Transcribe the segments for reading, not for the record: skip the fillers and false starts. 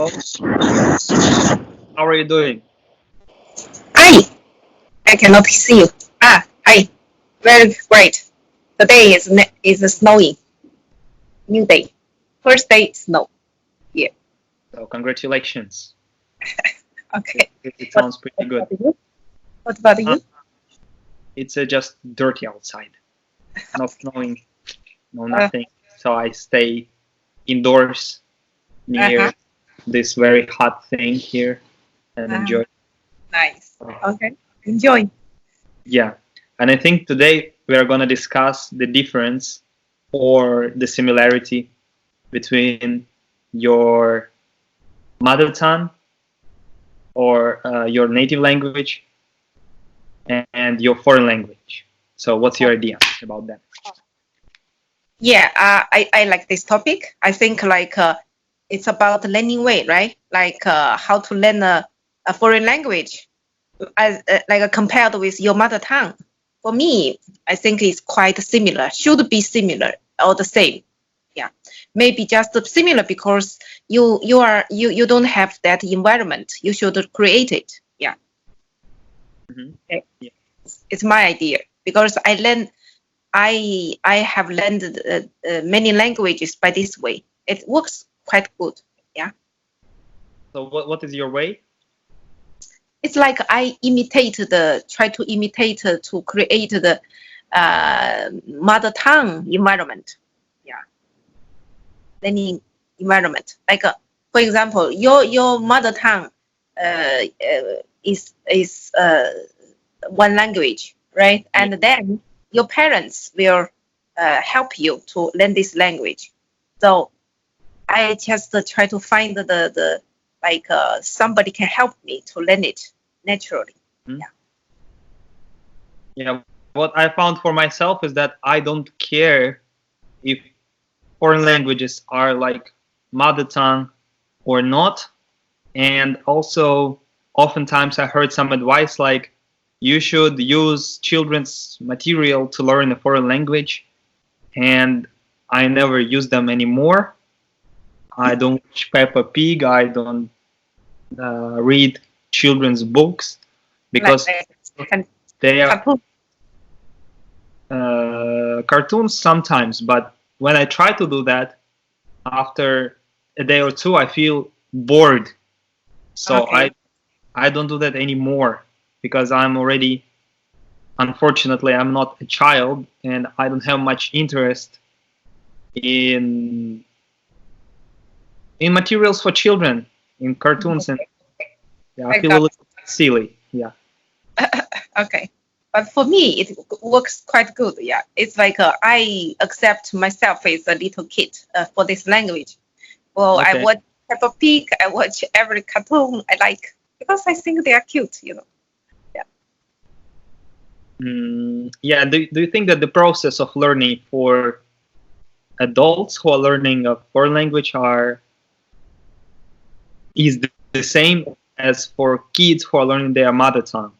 Hello, how are you doing? Hi, I cannot see you. Hi. Very great. The day is snowing. New day. First day snow. Yeah. So congratulations. Okay. It What, sounds pretty what good. about you? What about Uh, you? it's just dirty outside, not snowing, no Uh, nothing. So I stay indoors uh-huh. near this very hot thing here and Uh, enjoy. nice. Okay. Enjoy. Yeah, and I think today we are going to discuss the difference or the similarity between your mother tongue or your native language and your foreign language. So, what's your idea about that? Yeah. I like this topic. I think it's about learning way, right? How to learn a foreign language as compared with your mother tongue. For me, I think it's quite similar. Should be similar or the same. Yeah, maybe just similar because you don't have that environment. You should create it. Yeah, Hmm. okay. Yeah. It's my idea because I have learned many languages by this way. It works quite good. Yeah, So, what is your way? it's like I try to imitate to create the mother tongue environment. Yeah, learning environment. For example, your mother tongue is one language, right? Yeah. And then your parents will help you to learn this language. So I just try to find somebody can help me to learn it naturally. Mhm. Yeah. Yeah. What I found for myself is that I don't care if foreign languages are like mother tongue or not. And also, oftentimes I heard some advice like you should use children's material to learn a foreign language, and I never use them anymore. I don't watch Peppa Pig. I don't read children's books Like because can they are cartoon. cartoons sometimes. But when I try to do that, after a day or two, I feel bored. So Okay. I don't do that anymore because I'm already, unfortunately, I'm not a child and I don't have much interest in materials for children, in cartoons, and yeah, I I feel a got little silly. Yeah. okay. But for me, it works quite good. Yeah, it's like I accept myself as a little kid for this language. Well, I Okay. watch Peppa Pig. I watch every cartoon I like because I think they are cute. Yeah. Yeah. Do you think that the process of learning for adults who are learning a foreign language is the same as for kids who are learning their mother tongue?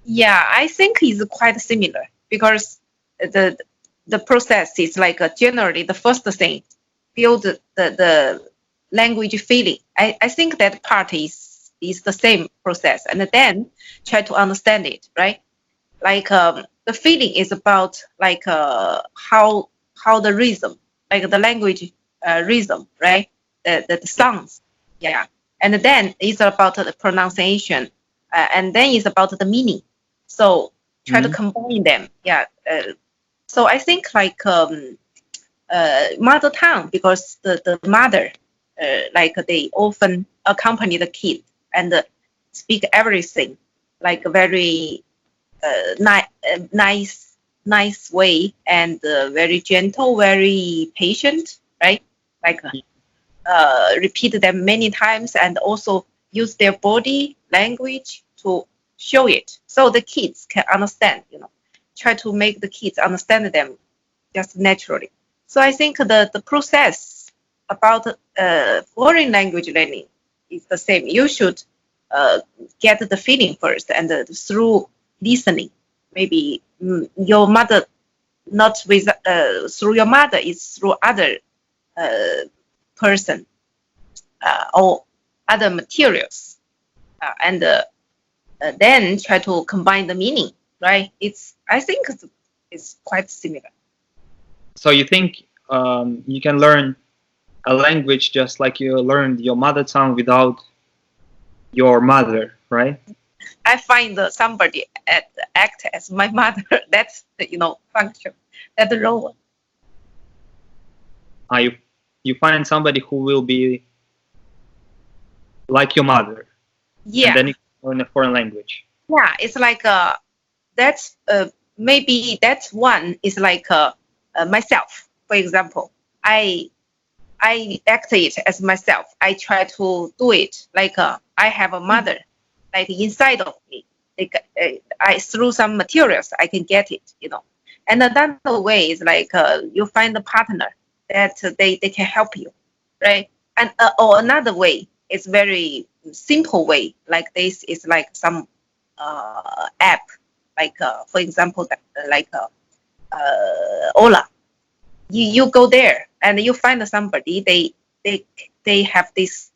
Yeah, I think it's quite similar because the the process is generally the first thing, build the language feeling. I think that part is the same process, and then try to understand it, right? The feeling is about how the rhythm, like the language rhythm, right? The sounds, yeah. And then it's about the pronunciation, and then it's about the meaning. So try to Mhm. combine them, yeah. So I think mother tongue because the mother, they often accompany the kid and speak everything like very nice way and very gentle, very patient, right? Like repeat them many times and also use their body language to show it so the kids can understand. Try to make the kids understand them just naturally. So I think the process about foreign language learning is the same. You should get the feeling first, and through listening, maybe your mother, not with through your mother, is through other uh, person or other materials, and then try to combine the meaning, right? I think it's quite similar. So you think you can learn a language just like you learned your mother tongue without your mother, right? I find somebody act as my mother. That's the function. That's the role. You find somebody who will be like your mother, and Yeah, then you learn a foreign language. yeah. It's like that's maybe that's one is like myself. For example, I act it as myself. I try to do it like I have a mother, like inside of me. Like, I through some materials I can get it. And another way is like you find a partner that they can help you, right? And or another way is very simple way like this is like some app, like for example like olla. You go there and you find somebody they have this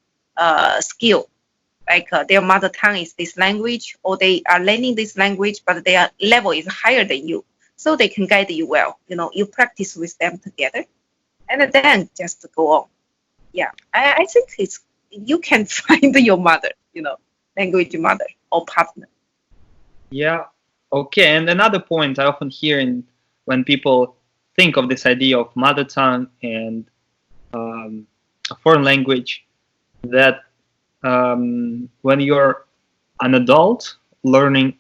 skill, like their mother tongue is this language, or they are learning this language but their level is higher than you, so they can guide you well. You practice with them together and then just go on. Yeah, I think it's you can find your mother, language mother or partner. Yeah. Okay. And another point I often hear when people think of this idea of mother tongue and a foreign language, that when you're an adult learning,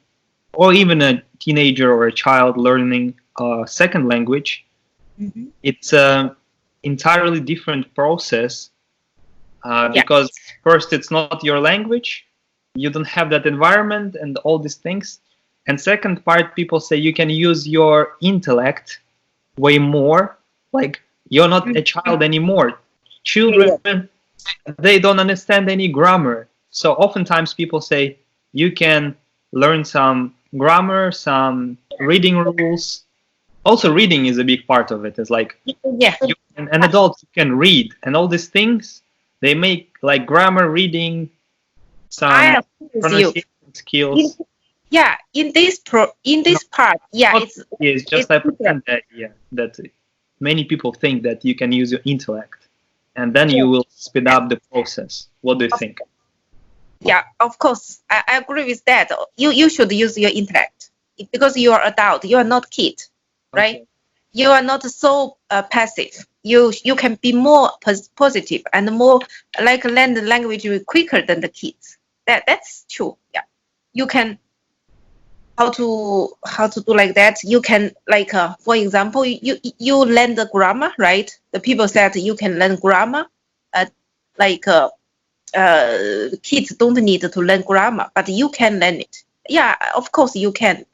or even a teenager or a child learning a second language, Mm-hmm. it's an entirely different process, Yeah, because first, it's not your language, you don't have that environment and all these things. And second part, people say you can use your intellect way more. Like, you're not a child anymore. yeah, Children, they don't understand any grammar. So oftentimes people say you can learn some grammar, some reading rules. Also, reading is a big part of it. It's like yeah. an adult can read, and all these things, they make like grammar, reading, I some agree with you. pronunciation skills. Yeah, in No, this part, yeah, not, it's just it's I different. present the idea that many people think that you can use your intellect, and then Yeah, you will speed up the process. What do you of, think? yeah, of course, I agree with that. You should use your intellect because you are adult. You are not kid, right? Okay. You are not so passive. You can be more positive and more like learn the language quicker than the kids. That's true. Yeah, you can how to do like that. You can like for example, you learn the grammar, right? The people said you can learn grammar, like kids don't need to learn grammar, but you can learn it. Yeah, of course you can.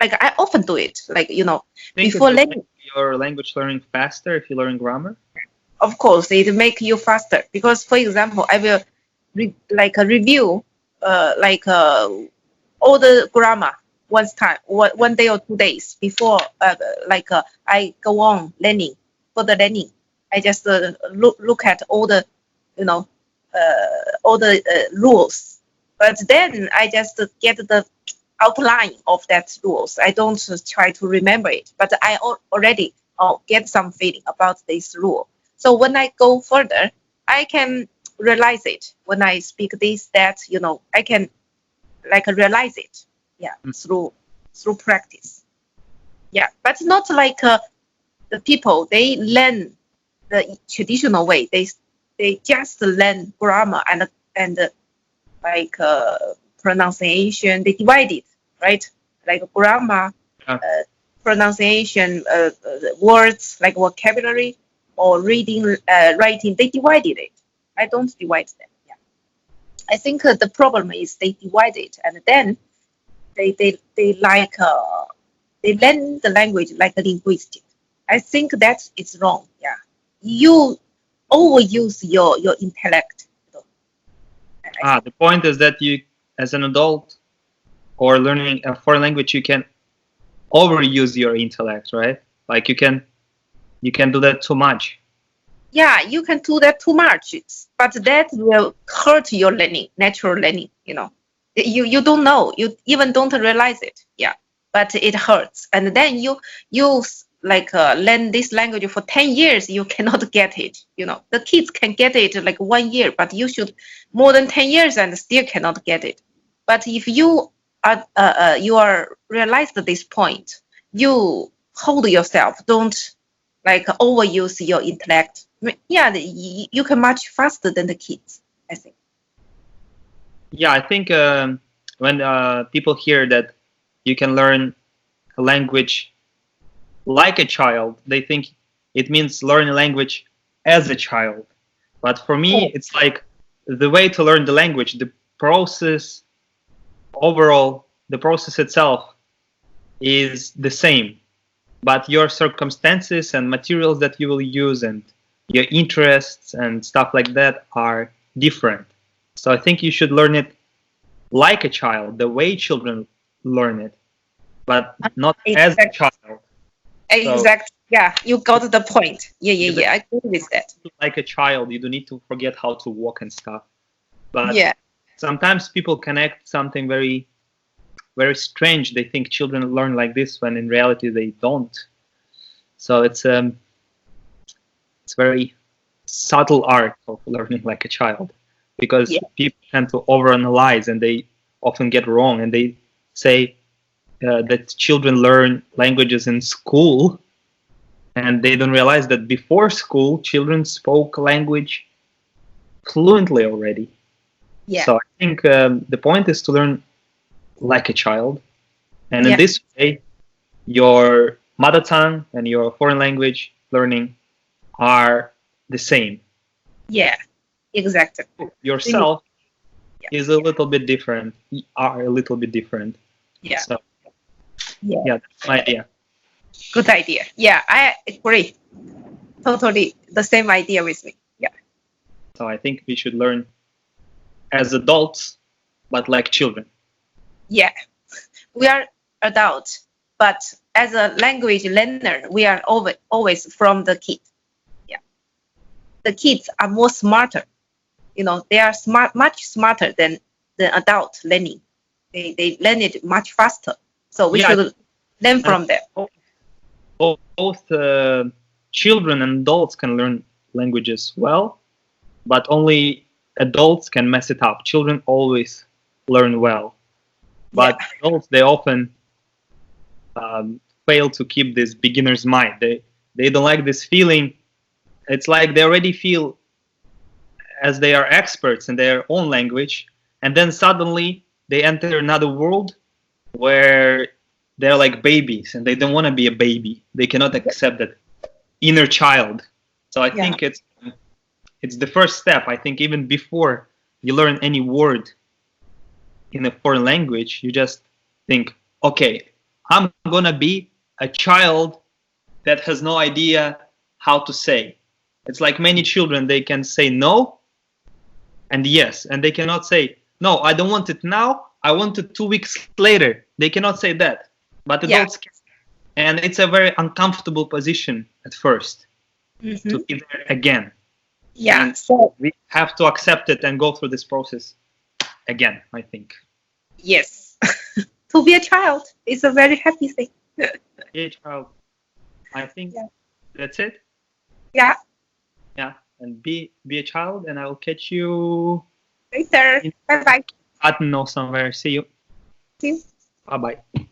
I often do it, like Think it before will make learning. your language learning faster if you learn grammar? Of course, it make you faster because, for example, I will review like all the grammar one day or 2 days before I go on learning for the learning. I just look at all the you know all the rules, but then I just get the outline of that rules. I don't try to remember it, but I already get some feeling about this rule. So when I go further, I can realize it. When I speak this, that, I can like realize it. Yeah, Mm. through practice. Yeah, but not like the people they learn the traditional way. They just learn grammar and like pronunciation. They divide it, right? Like grammar, Yeah. pronunciation, words like vocabulary, or reading, writing. They divided it. I don't divide them. Yeah, I think the problem is they divide it, and then they like they learn the language like a linguistic. I think that it's wrong. Yeah, you overuse your intellect. The point is that you, as an adult or learning a foreign language, you can overuse your intellect, right? Like you can do that too much. yeah, you can do that too much, but that will hurt your learning, natural learning. You don't know, you even don't realize it. Yeah, but it hurts, and then learn this language for 10 years, you cannot get it. The kids can get it like 1 year, but you should more than 10 years and still cannot get it. But if you are realized at this point, you hold yourself, don't like overuse your intellect. Yeah, you can much faster than the kids, I think. Yeah, I think when people hear that you can learn a language like a child, they think it means learn a language as a child. But for me, Oh, it's like the way to learn the language, the process overall, the process itself is the same. But your circumstances and materials that you will use and your interests and stuff like that are different. So I think you should learn it like a child, the way children learn it, but not as a exactly. child. So Exactly. Yeah, you got the point. Yeah, yeah, you don't yeah. I agree with that. need to like a child, you don't need to forget how to walk and stuff. But Yeah, sometimes people connect something very, very strange. They think children learn like this when in reality they don't. So it's very subtle art of learning like a child, because yeah, people tend to overanalyze and they often get wrong, and they say that children learn languages in school, and they don't realize that before school children spoke language fluently already. yeah, So I think the point is to learn like a child, and in yeah, this way your mother tongue and your foreign language learning are the same. yeah. Exactly. Really, Yourself yeah, is a little bit different, are a little bit different. yeah, So yeah. yeah, that's my idea. Good idea. Yeah, I agree. Totally the same idea with me. Yeah, So I think we should learn as adults, but like children. yeah. We are adults, but as a language learner, we are always from the kid. Yeah, the kids are more smarter. They are much smarter than the adult learning. They learn it much faster. So we Yeah, should learn I from them. think both children and adults can learn languages well, but only adults can mess it up. Children always learn well, Yeah, but adults, they often fail to keep this beginner's mind. They don't like this feeling. It's like they already feel as they are experts in their own language, and then suddenly they enter another world where they're like babies and they don't want to be a baby. They cannot accept that inner child. So I yeah, think it's the first step. I think even before you learn any word in a foreign language, you just think, okay, I'm gonna be a child that has no idea how to say. It's like many children, they can say no and yes, and they cannot say, no, I don't want it now, I want it 2 weeks later. They cannot say that. But yeah. adults can. And it's a very uncomfortable position at first to Hmm. be there again. Yeah. And So we have to accept it and go through this process again, I think. yes, to be a child is a very happy thing. Yeah, child. I think Yeah. that's it. Yeah. Yeah. And be a child, and I will catch you Later. in Bye bye. Latin or somewhere. See you. See you. Bye bye.